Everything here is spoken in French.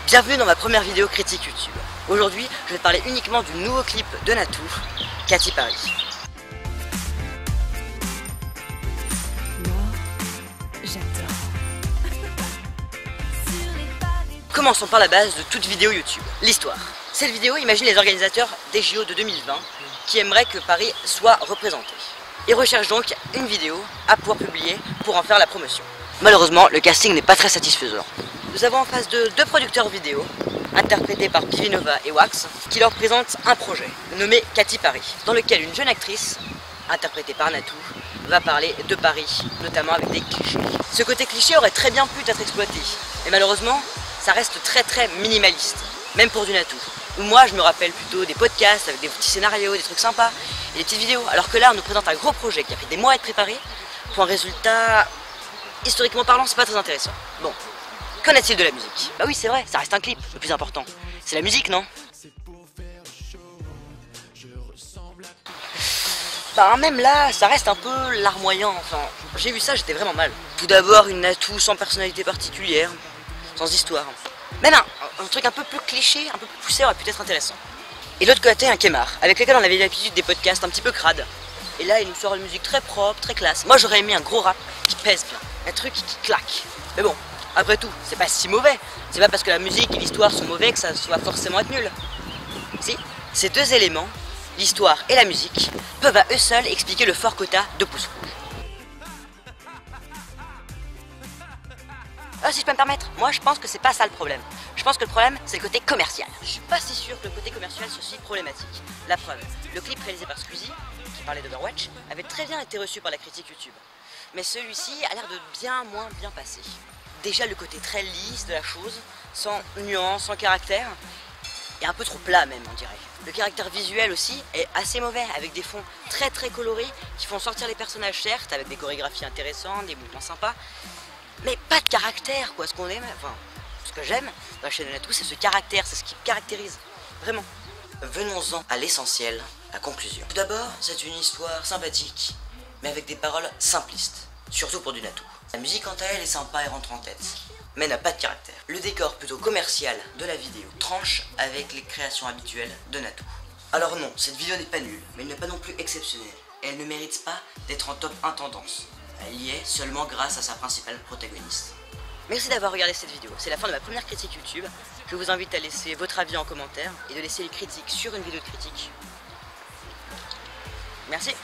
Bienvenue dans ma première vidéo critique YouTube. Aujourd'hui, je vais te parler uniquement du nouveau clip de Natou, Katy Perry. J'adore. Commençons par la base de toute vidéo YouTube, l'histoire. Cette vidéo imagine les organisateurs des JO de 2020 qui aimeraient que Paris soit représenté. Ils recherchent donc une vidéo à pouvoir publier pour en faire la promotion. Malheureusement, le casting n'est pas très satisfaisant. Nous avons en face de deux producteurs vidéo, interprétés par Pivinova et Wax, qui leur présentent un projet nommé Katy Perry, dans lequel une jeune actrice, interprétée par Natou, va parler de Paris, notamment avec des clichés. Ce côté cliché aurait très bien pu être exploité, mais malheureusement, ça reste très minimaliste, même pour du Natou. Où moi, je me rappelle plutôt des podcasts avec des petits scénarios, des trucs sympas, et des petites vidéos, alors que là, on nous présente un gros projet qui a pris des mois à être préparé, pour un résultat, historiquement parlant, c'est pas très intéressant. Bon. Qu'en est-il de la musique? Bah oui, c'est vrai, ça reste un clip, le plus important. C'est la musique, non? Bah même là, ça reste un peu larmoyant, enfin, j'ai vu ça, j'étais vraiment mal. Tout d'abord, une Natou sans personnalité particulière, sans histoire. Mais non, un truc un peu plus cliché, un peu plus poussé aurait pu être intéressant. Et de l'autre côté, un Kemar, avec lequel on avait l'habitude des podcasts un petit peu crades. Et là, il nous sort une musique très propre, très classe. Moi, j'aurais aimé un gros rap qui pèse bien, un truc qui claque. Mais bon. Après tout, c'est pas si mauvais. C'est pas parce que la musique et l'histoire sont mauvais que ça soit forcément être nul. Si, ces deux éléments, l'histoire et la musique, peuvent à eux seuls expliquer le fort quota de pouces rouges. Si je peux me permettre, moi je pense que c'est pas ça le problème. Je pense que le problème, c'est le côté commercial. Je suis pas si sûr que le côté commercial soit aussi problématique. La preuve, le clip réalisé par Squeezie, qui parlait d'Overwatch, avait très bien été reçu par la critique YouTube. Mais celui-ci a l'air de bien moins bien passer. Déjà le côté très lisse de la chose, sans nuance, sans caractère, et un peu trop plat même on dirait. Le caractère visuel aussi est assez mauvais, avec des fonds très colorés qui font sortir les personnages certes, avec des chorégraphies intéressantes, des mouvements sympas, mais pas de caractère quoi. Ce qu'on aime, enfin ce que j'aime dans la chaîne de Natou, c'est ce caractère, c'est ce qui me caractérise, vraiment. Venons-en à l'essentiel, la conclusion. Tout d'abord, c'est une histoire sympathique, mais avec des paroles simplistes, surtout pour du Natou. La musique quant à elle est sympa et rentre en tête, mais n'a pas de caractère. Le décor plutôt commercial de la vidéo tranche avec les créations habituelles de Natou. Alors non, cette vidéo n'est pas nulle, mais elle n'est pas non plus exceptionnelle. Et elle ne mérite pas d'être en top 1 tendance. Elle y est seulement grâce à sa principale protagoniste. Merci d'avoir regardé cette vidéo, c'est la fin de ma première critique YouTube. Je vous invite à laisser votre avis en commentaire et de laisser les critiques sur une vidéo de critique. Merci.